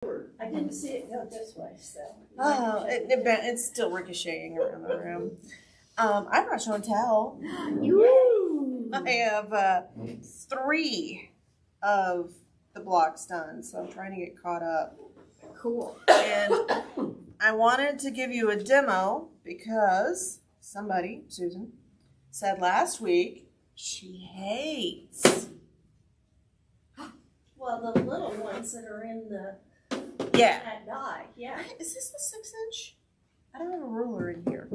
I didn't see it go this way, so. Oh, it's still ricocheting around the room. I brought show and tell. I have 3 of the blocks done, so I'm trying to get caught up. Cool. And I wanted to give you a demo because somebody, Susan, said last week she hates. Well, the little ones that are in the that die, yeah. Is this the 6-inch? I don't have a ruler in here.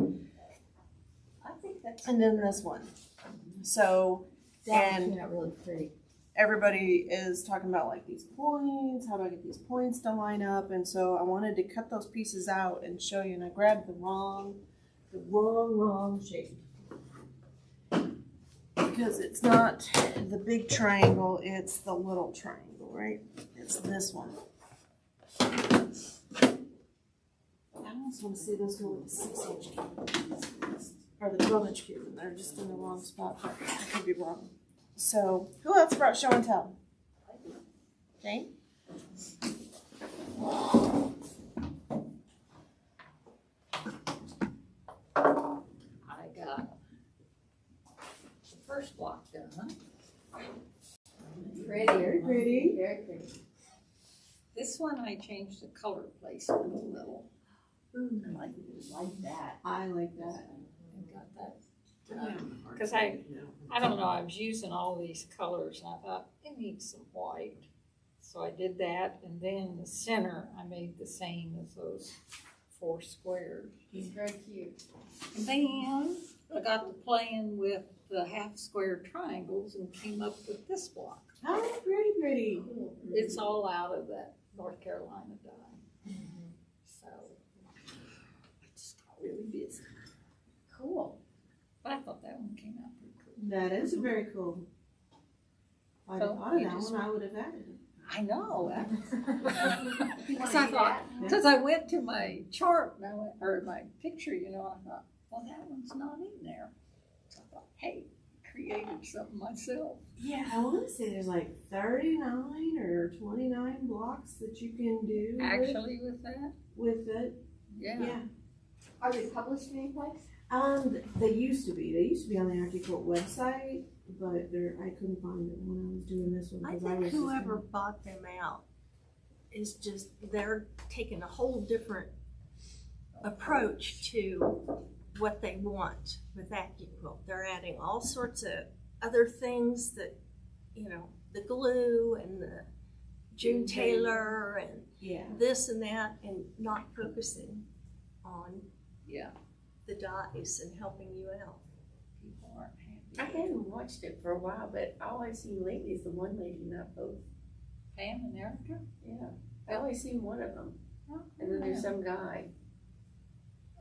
I think that's. And then this one. So, and Not really pretty. everybody is talking about like these points. How do I get these points to line up? And so I wanted to cut those pieces out and show you. And I grabbed the wrong shape. Because it's not the big triangle, it's the little triangle, right? It's this one. I almost want to see those go with the 6-inch cube. Or the 12-inch cube, and they're just in the wrong spot, but I could be wrong. So, who else brought show and tell? Jane? I got the first block done. Pretty. Very pretty. Very pretty. This one I changed the color placement a little. I like that. I like that. And got that because I don't know, I was using all these colors and I thought it needs some white. So I did that, and then the center I made the same as those 4 squares. It's very cute. And then I got to playing with the half square triangles and came up with this block. Oh, pretty. It's all out of that North Carolina dye. So I just got really busy. Cool. But I thought that one came out pretty cool. That is very cool. If I'd So, thought of you that just- one, I would have added it. I know. You Because wanna I do thought, that? because I went to my chart and I went, or my picture, you know, I thought, well, that one's not in there. So I thought, hey, created something myself. Yeah, I want to say there's like 39 or 29 blocks that you can do Actually, with that, with it. yeah. Are they published anyplace? They used to be. They used to be on the AccuQuilt website, but I couldn't find them when I was doing this one. I 'cause think was just whoever bought them out is just, they're taking a whole different approach to what they want with AccuQuilt. They're adding all sorts of other things that, you know, the glue and the June Taylor and yeah. this and that, and not focusing on Yeah, the dyes and helping you out. people aren't I happy. hadn't watched it for a while, but all I've seen lately is the one lady, not both. Pam and Erica? Yeah. I only seen one of them. Oh, And then there's some guy.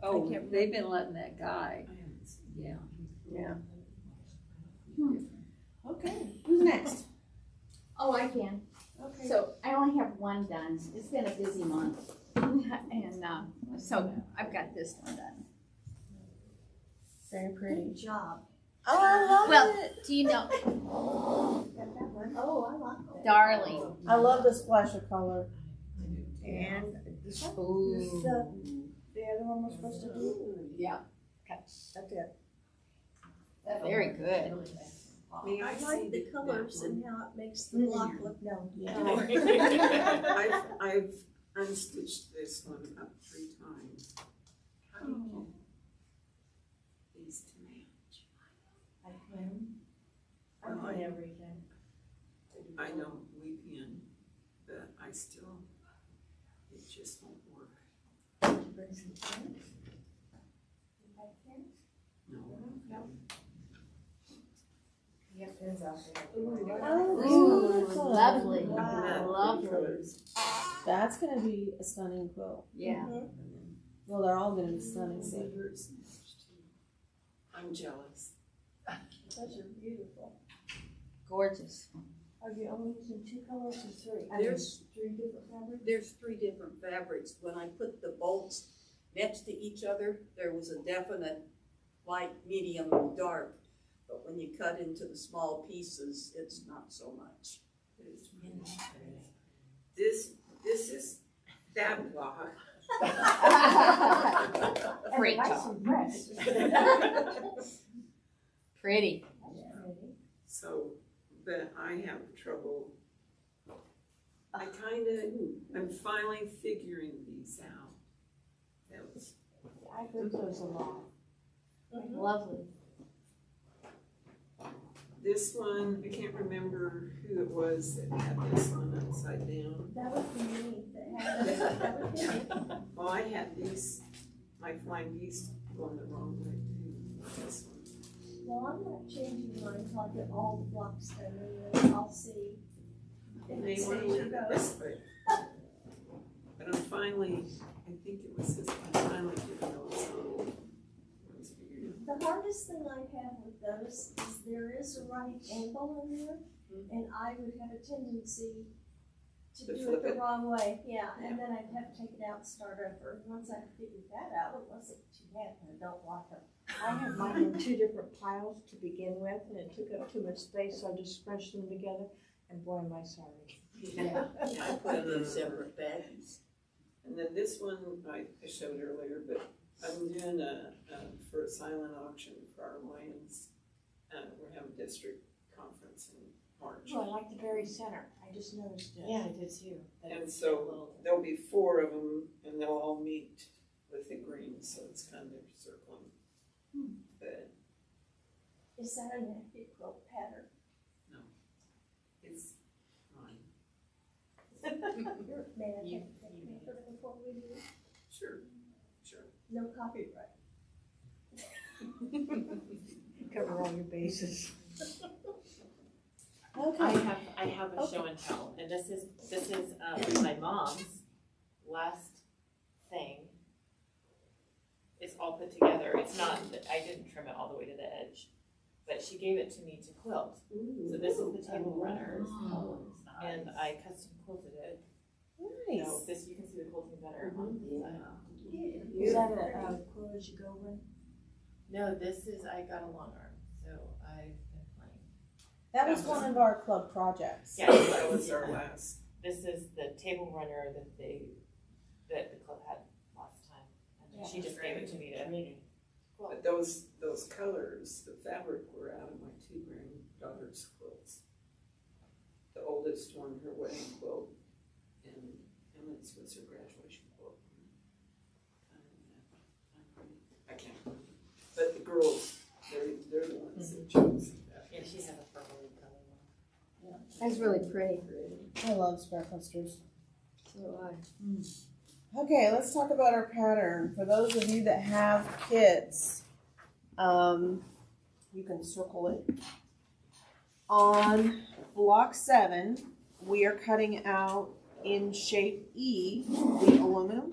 Oh, I can't they've been letting that guy, yeah. Yeah. Okay. Who's next? Oh, I can. Okay. So I only have one done. It's been a busy month. And so I've got this one done. Very pretty. Good job. Oh, I love Well, it. do you know, Oh, I like that. darling, I love the splash of color. And Ooh. the other one was supposed to do? Yeah. That's it. very good. I like the colors and how it makes the block look known. Yeah. I've unstitched this one up 3 times. How do you get these to match? I pin everything. I know we pin, but I still, it just won't work. Bring some pins. No. You have pins out there. Ooh, lovely, Wow. lovely. That's gonna be a stunning quilt. Yeah. Well, they're all gonna be stunning. See, yours matched too. I'm jealous. Those are beautiful. Gorgeous. Are you only using 2 colors or 3? There's 3 different fabrics? There's 3 different fabrics. When I put the bolts next to each other, there was a definite light, medium, and dark. But when you cut into the small pieces, it's not so much. It's really pretty. This is that block. Great job. Pretty. So, but I have trouble. I'm finally figuring these out. That was, I heard those a lot. Mhm. Lovely. this one, I can't remember who it was that had this one upside down. That would be me, that would be me. Well, I had these, my flying geese going the wrong way too, this one. Well, I'm not changing mine until I get all the blocks done, and then I'll see. if They it want to stays or leave it goes. this way. But I'm finally, I think it was this, I finally figured out so. It's figured out. The hardest thing I have with those is there is a right angle in there, and I would have a tendency to To do flip it the it? wrong way, yeah, and then I'd have to take it out and start over. Once I figured that out, it wasn't too bad, and I don't like them. I had mine in two different piles to begin with, and it took up too much space, so I just scrunched them together, and boy, am I sorry. Yeah, I put them in separate bags. And then this one I showed earlier, but I'm doing for a silent auction for our Lions. We have a district conference in March. Oh, I like the very center, I just noticed it. Yeah, I did too. And so there'll be 4 of them and they'll all meet with the green, so it's kind of circling. But Is that an AccuQuilt pattern? it's fine. May I take a picture before we leave? Sure. No copyright. Cover all your bases. I have a show and tell, and this is my mom's last thing. It's all put together. It's not that I didn't trim it all the way to the edge, but she gave it to me to quilt. So this is the table runners, and I custom quilted it. Nice. So this, you can see the quilting better on the side. Is that a quilt as you go with? No, this is, I got a long arm, so I've been playing. That was one of our club projects. Yeah, That was our last. this is the table runner that the club had last time. And she just gave it to me to quilt. But those colors, the fabric were out of my 2 granddaughters' quilts. The oldest one, her wedding quilt, and Emmett's was her graduation quilt. I can't remember. But the girls, they're the ones that chose that. Yeah, she has a purpley color one. That's really pretty. I love square clusters. So Okay, let's talk about our pattern. For those of you that have kids, you can circle it. On block 7, we are cutting out in shape E, the aluminum.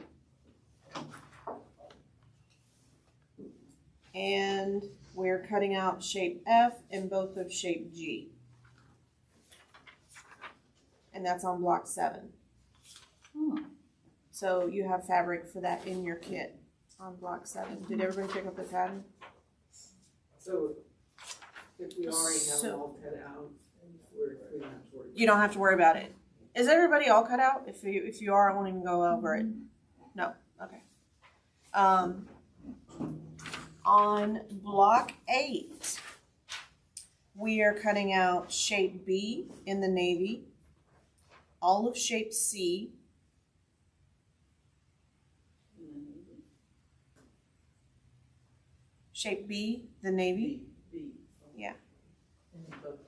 And we're cutting out shape F and both of shape G. And that's on block 7. So you have fabric for that in your kit on block 7. Did everybody pick up the pattern? So if we already have So- them all cut out, we don't have to worry. You don't have to worry about it. Is everybody all cut out? If you are, I won't even go over it. No? Okay. On block 8, we are cutting out shape B in the navy, all of shape C, shape B, the navy, B. Yeah. And both of them.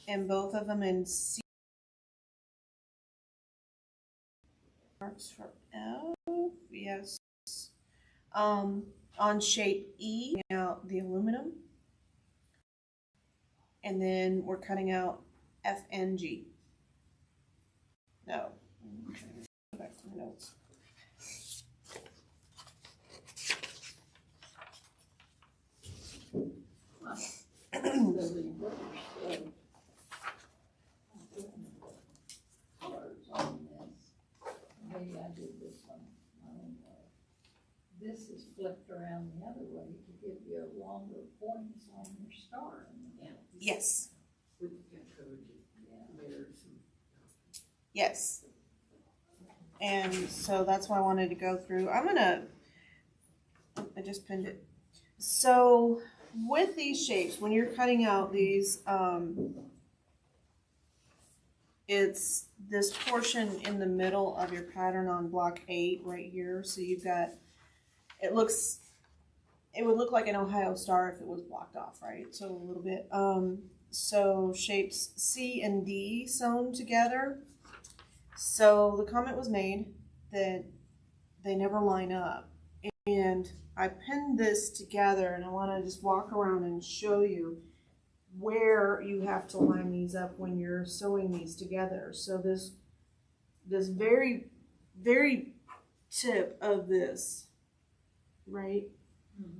and both of them in C. Marks for F, yes. On shape E, out the aluminum. And then we're cutting out F and G. No. Go back to my notes. Maybe I did this one my own way. This is flipped around the other way to give you longer points on your star. Yes. With the code, mirrors and. Yes. And so that's why I wanted to go through. I just pinned it. So with these shapes, when you're cutting out these, it's this portion in the middle of your pattern on block 8 right here. So you've got, it would look like an Ohio star if it was blocked off, right? So a little bit. So shapes C and D sewn together. So the comment was made that they never line up. And I pinned this together, and I want to just walk around and show you where you have to line these up when you're sewing these together. So this very, very tip of this, right,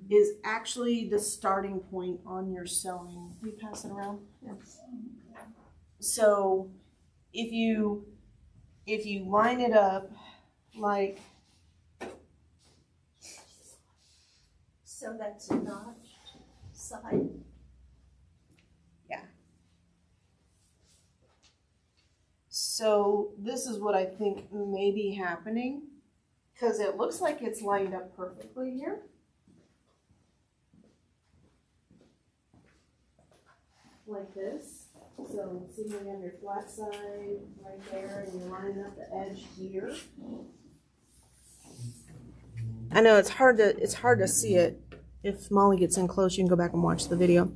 is actually the starting point on your sewing. Can you pass it around? Yes. So if you line it up like, So that's a notched side. yeah. So this is what I think may be happening, because it looks like it's lined up perfectly here. Like this. So see where you have your flat side right there, and you're lining up the edge here. I know it's hard to see it. If Molly gets in close, you can go back and watch the video.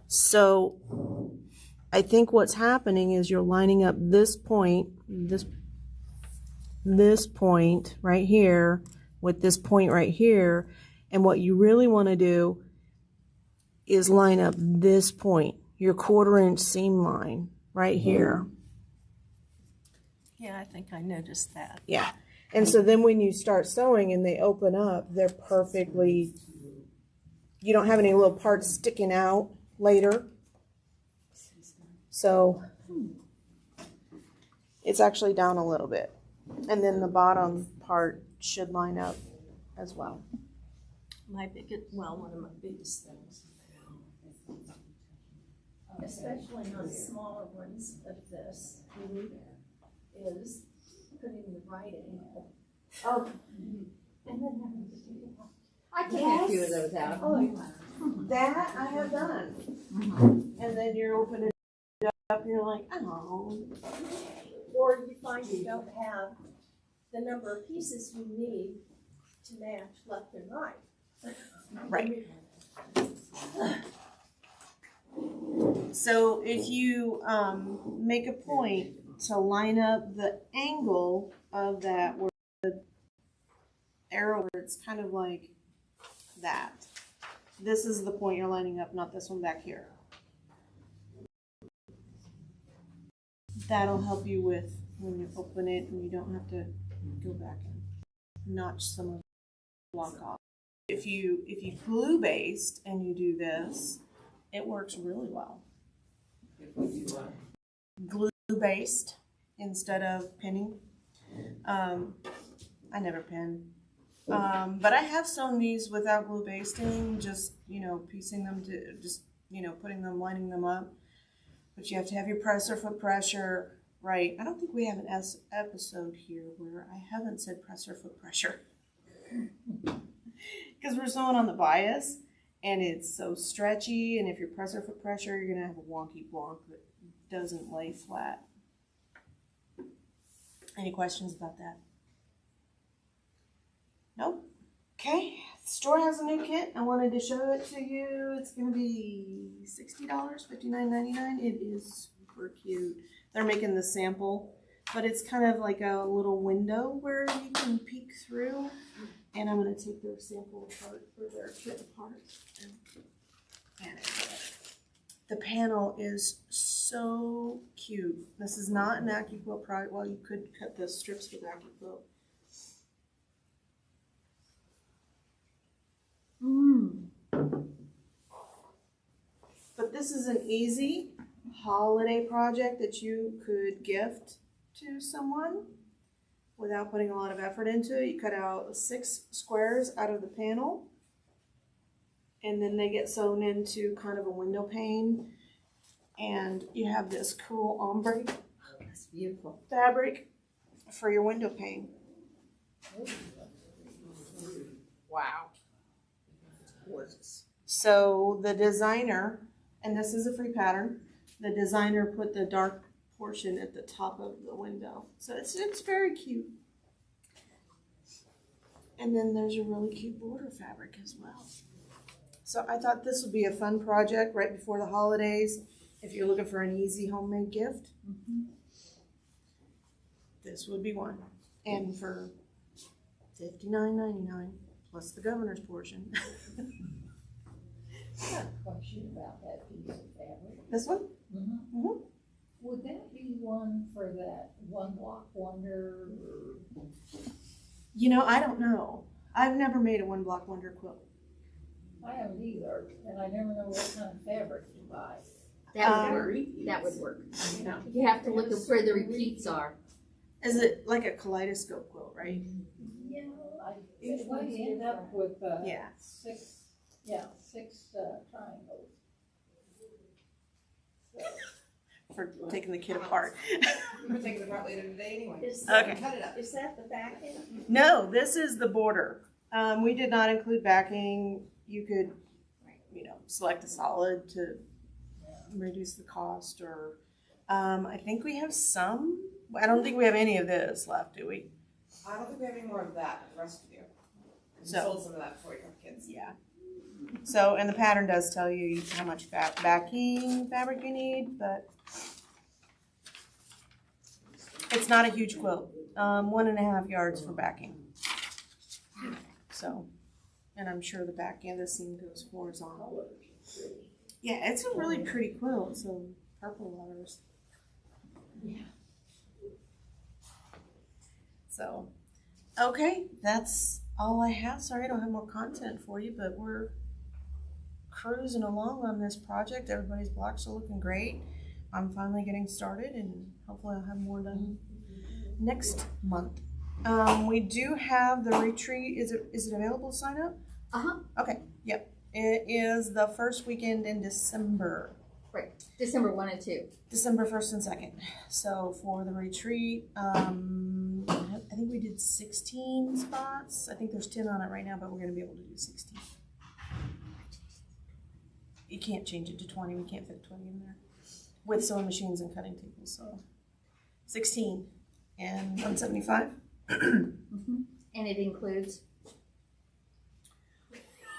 So I think what's happening is you're lining up this point, this point right here with this point right here, and what you really want to do is line up this point, your 1/4 inch seam line right here. Yeah, I think I noticed that. Yeah. And so then when you start sewing and they open up, they're perfectly, you don't have any little parts sticking out later. So it's actually down a little bit. And then the bottom part should line up as well. One of my biggest things. Especially on smaller ones of this, is putting the right angle. Oh, And then having to take it off. I take a few of those out. Oh, yeah. that I have done. And then you're opening it up and you're like, oh. Or you find you don't have the number of pieces you need to match left and right. Right. So if you make a point to line up the angle of that where the arrow, it's kind of like that. This is the point you're lining up, not this one back here. That'll help you with when you open it and you don't have to go back and notch some of the block off. If you glue based and you do this, it works really well. Glue based instead of pinning. I never pin. But I have sewn these without glue basting, just, piecing them to, just, putting them, lining them up. But you have to have your presser foot pressure, right? I don't think we have an episode here where I haven't said presser foot pressure. Because we're sewing on the bias, and it's so stretchy, and if you're presser foot pressure, you're going to have a wonky block that doesn't lay flat. Any questions about that? Nope. Okay, the store has a new kit. I wanted to show it to you. It's going to be $60, $59.99. It is super cute. They're making the sample, but it's kind of like a little window where you can peek through. And I'm going to take their sample apart, or their kit apart. And the panel is so cute. This is not an AccuQuilt product. Well, you could cut the strips with AccuQuilt. But this is an easy holiday project that you could gift to someone without putting a lot of effort into it. You cut out 6 squares out of the panel, and then they get sewn into kind of a window pane, and you have this cool ombre That's beautiful. fabric for your window pane. So the designer, and this is a free pattern, the designer put the dark portion at the top of the window. So it's very cute. And then there's a really cute border fabric as well. So I thought this would be a fun project right before the holidays. If you're looking for an easy homemade gift, this would be one. And for $59.99 plus the governor's portion. I have a question about that piece of fabric. This one? Would that be one for that one block wonder? You know, I don't know. I've never made a one block wonder quilt. I haven't either, and I never know what kind of fabric to buy. That would work. That would work. You have to look at where the repeats are. Is it like a kaleidoscope quilt, right? Yeah, I end up with, Yeah. six triangles. For taking the kit apart. We're taking it apart later today anyway. Okay. Cut it up. Is that the backing? No, this is the border. We did not include backing. You could, select a solid to reduce the cost, or I think we have some. I don't think we have any of this left, do we? I don't think we have any more of that. The rest of you. We So- sold some of that for your kids. Yeah. So, and the pattern does tell you how much backing fabric you need, but it's not a huge quilt. 1.5 yards for backing. So, and I'm sure the back end of the seam goes horizontal. Yeah, it's a really pretty quilt. So purple letters. Yeah. So, okay, that's all I have. Sorry I don't have more content for you, but we're cruising along on this project. Everybody's blocks are looking great. I'm finally getting started, and hopefully I'll have more done next month. We do have the retreat. Is it available to sign up? Okay, yep. It is the first weekend in December. Right, December 1 and 2. December 1st and 2nd. So for the retreat, I think we did 16 spots. I think there's 10 on it right now, but we're going to be able to do 16. You can't change it to 20. We can't fit 20 in there with sewing machines and cutting tables. So 16 and $175. And it includes?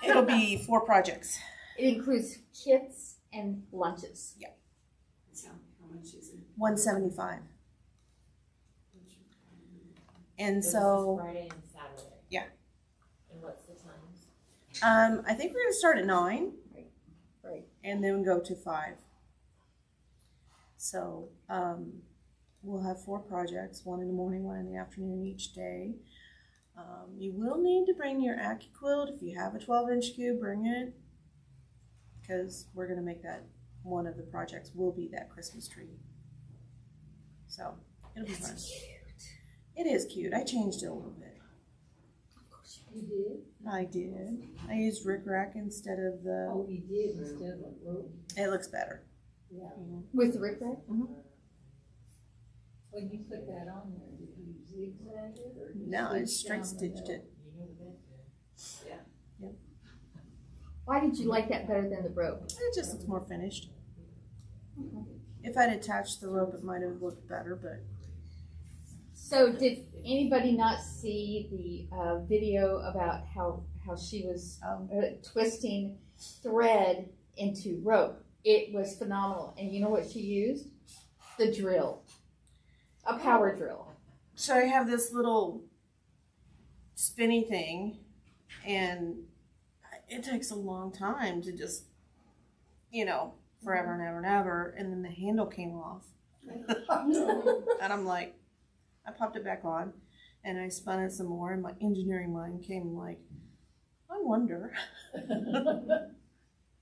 It'll be 4 projects. It includes kits and lunches. Yeah. So how much is it? $175. And So so, this is Friday and Saturday. Yeah. And what's the times? I think we're going to start at 9. Right. And then go to 5. So, we'll have 4 projects, 1 in the morning, 1 in the afternoon each day. You will need to bring your AccuQuilt. If you have a 12-inch cube, bring it. Because we're going to make that one of the projects will be that Christmas tree. So, it'll be fun. It is cute. I changed it a little bit. You did? I did. I used rickrack instead of the. Oh, you did instead of a rope? It looks better. Yeah. With the rickrack? When you put that on there, did you zigzag it or? No, I stitch straight down the stitched middle? it. Why did you like that better than the rope? It just looks more finished. If I'd attached the rope, it might have looked better, but. So did anybody not see the video about how she was twisting thread into rope? It was phenomenal. And you know what she used? The drill. A power drill. So I have this little spinny thing, and it takes a long time to just, forever and ever and ever, and then the handle came off. And I'm like, I popped it back on, and I spun it some more, and my engineering mind came like, I wonder.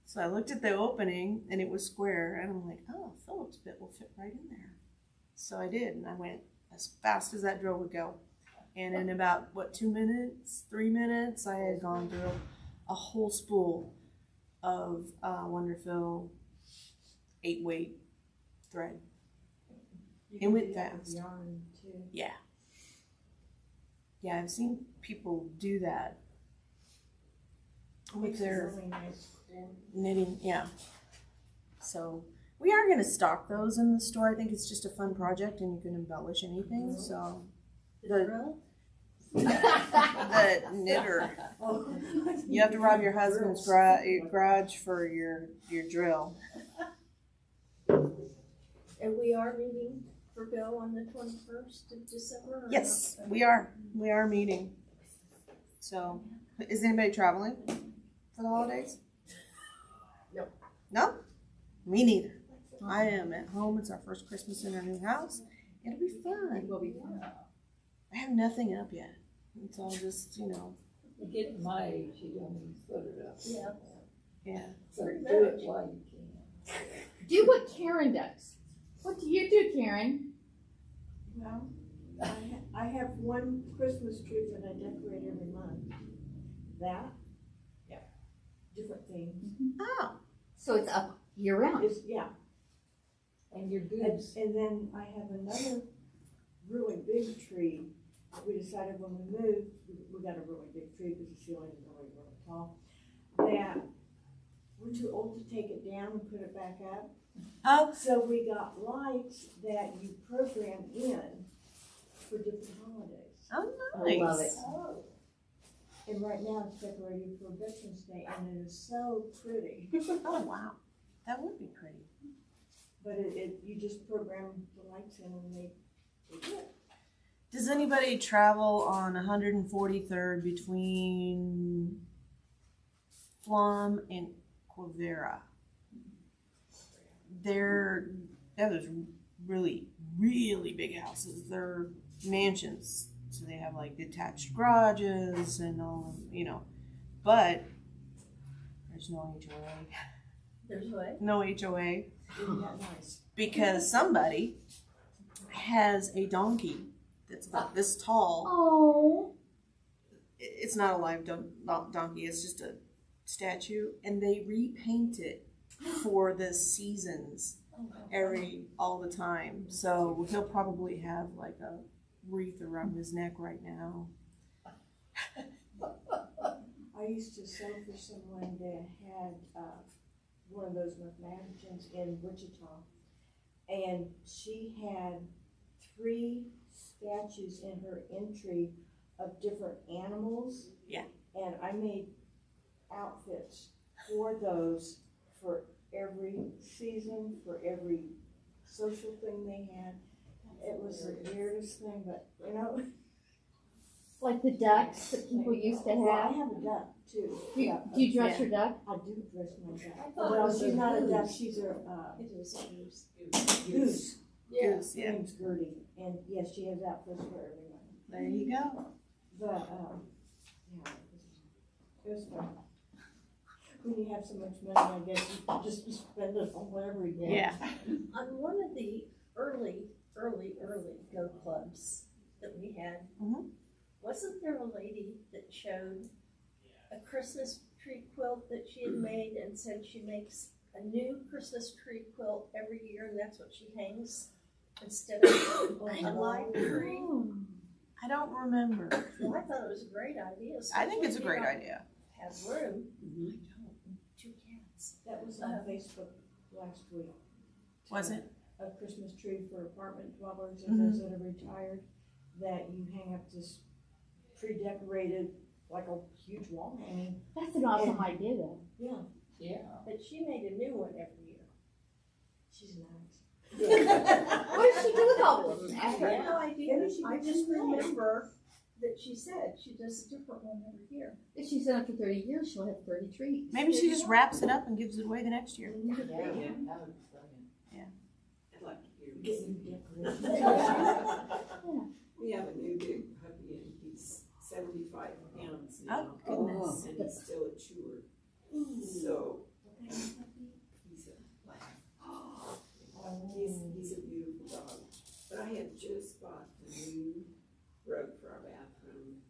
So I looked at the opening, and it was square, and I'm like, oh, Phillips bit will fit right in there. So I did, and I went as fast as that drill would go. And in about, 2 minutes, 3 minutes, I had gone through a whole spool of Wonderfill 8-weight thread. It went fast. Yarn too. Yeah. Yeah, I've seen people do that with Makes a their. really nice knitting, yeah. So we are gonna stock those in the store. I think it's just a fun project and you can embellish anything, so. The knitter. You have to rob your husband's garage for your drill. And we are meeting for Bill on the 21st of December? or Yes, not? we are. We are meeting. So, is anybody traveling for the holidays? No. No? Me neither. I am at home. It's our first Christmas in our new house. It'll be fun. It will be fun. I have nothing up yet. It's all just, you know, You get to my age, you don't even put it up. Yeah. yeah. So do it while you can. Do what Karen does. What do you do, Karen? Well, I have one Christmas tree that I decorate every month. That. Yeah. Different themes. Oh. So it's up year round. Yeah. And your And, goose. and then I have another really big tree. We decided when we moved, we got a really big tree because the ceiling is really, really tall, that we're too old to take it down and put it back up. Oh. So we got lights that you program in for different holidays. Oh, I nice. love it. Oh, And right now it's decorated for Veterans Day and it is so pretty. Oh, wow. That would be pretty. But you just program the lights in and they do it. Does anybody travel on 143rd between Flum and Quivira? Those really, really big houses. They're mansions. So they have like detached garages and all, you know. But there's no HOA. there's what? No HOA. Isn't that nice? Because somebody has a donkey that's about this tall. Oh. It's not a live donkey, it's just a statue. And they repaint it for the seasons all the time. So he'll probably have like a wreath around his neck right now. I used to sew for someone that had one of those mansions in Wichita, and she had 3 statues in her entry of different animals. Yeah. And I made outfits for those for every season, for every social thing they had. It was the weirdest thing, but you know. Like the ducks that people used to Well, I have. have a duck too. Do you dress your duck? I do dress my duck. thought it Well, was she's a not a goose. duck, she's a It is a goose. goose. Goose, Her yeah. name's Gertie, and yes, she has outfits for everyone. There you go. But, yeah, it was fun. When you have so much money, I guess you just spend it on whatever you want. Yeah. On one of the early Go clubs that we had, Mhm. wasn't there a lady that showed a Christmas tree quilt that she had made and said she makes a new Christmas tree quilt every year and that's what she hangs instead of a live tree? I don't remember. Well, I thought it was a great idea. I think it's a especially great if you idea. don't have room. I don't. 2 cats. That was on Facebook last week. Was it? A Christmas tree for apartment dwellers Mhm. and those that are retired, that you hang up this pre-decorated, like a huge wall hanging. That's an awesome idea though. Yeah, Yeah. But she made a new one every year. she's nice. What does she do with all of them? I have no idea. Maybe she I did just that. remember that she said she does a different one every year. If she's done it for 30 years, she'll have 30 trees. Maybe she just wraps it up and gives it away the next year. Yeah, that would be brilliant. I'd like to hear Get this. new decorations. We have a new big puppy and he's 75 pounds now. Oh, goodness. And he's still a chewer. So, he's a beautiful dog. But I had just bought a new rug for our bathroom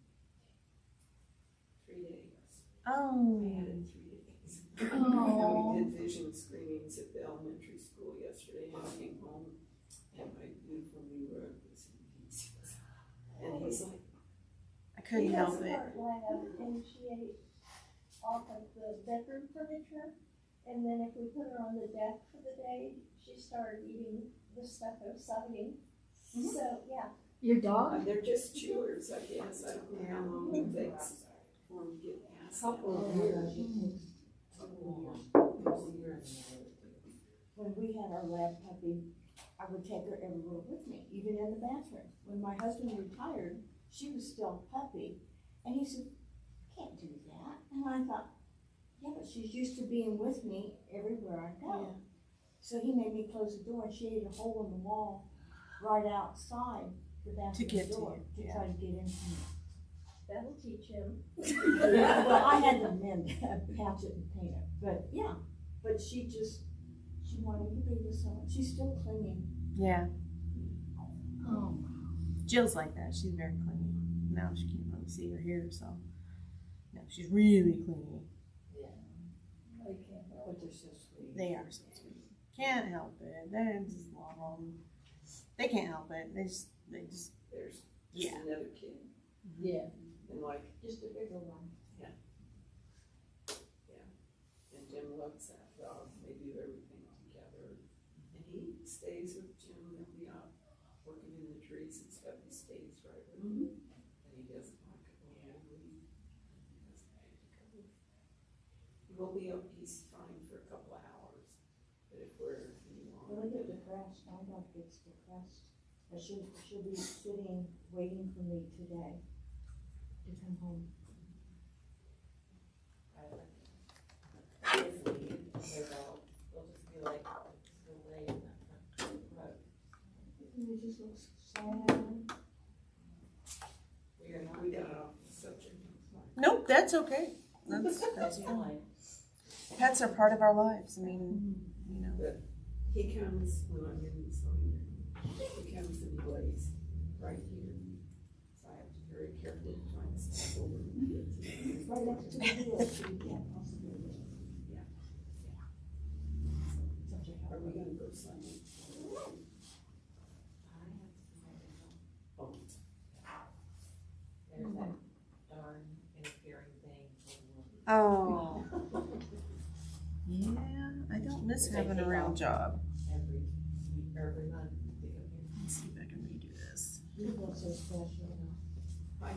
3 days. I Oh. had it 3 days. Oh. We did vision screenings at the elementary school yesterday and I came home and my beautiful new rug was in pieces. And he's like, I couldn't help it. Lab, and she ate off of the bedroom furniture. And then if we put her on the deck for the day, she started eating the stuff outside. So, yeah. Your dog? They're just chewers, I guess. I don't know how long it takes for them to get past that. Couple of years it takes. When we had our lab puppy, I would take her everywhere with me, even in the bathroom. When my husband retired, she was still a puppy, and he said, "Can't do that." And I thought, yeah, but she's used to being with me everywhere I go. Yeah. So he made me close the door, and she ate a hole in the wall right outside the bathroom get to door you, to yeah. try to get into me. That'll teach him. Well, I had to mend, patch it and paint it, but yeah, but she wanted to be with someone. She's still clinging. Yeah. Oh. Jill's like that. She's very clingy. Now she can't really see her hair, so no, she's really clingy. But they're so sweet. They are so sweet. Can't help it. They just love them. They can't help it. They just. There's just Yeah. another kid. Yeah. And like, Just a bigger one. and Jim loves that dog. They do everything together. And he stays with Jim. They'll be out working in the trees and stuff. He stays right with him. And he doesn't like it when they leave. He doesn't like to go. He's fine for a couple of hours. But if we're any When I longer, get depressed, my dog gets depressed. But she'll be sitting, waiting for me today to come home. They'll just be like, still lay in that front row. And it just looks sad. we got off the subject. Nope, that's okay. That's fine. Pets are part of our lives. I mean, you know. He comes when I'm in the sewing room. He comes and he lays right here. So I have to be very careful trying to step over the kids. Right next to the wheel, so you can't possibly live. Yeah. Such a Are help. we gonna go Sunday? Oh, There's that darn interfering thing. Oh. Yeah, I don't miss having a real job. Every month. They go here. Let's see if I can redo this. You feel so special. I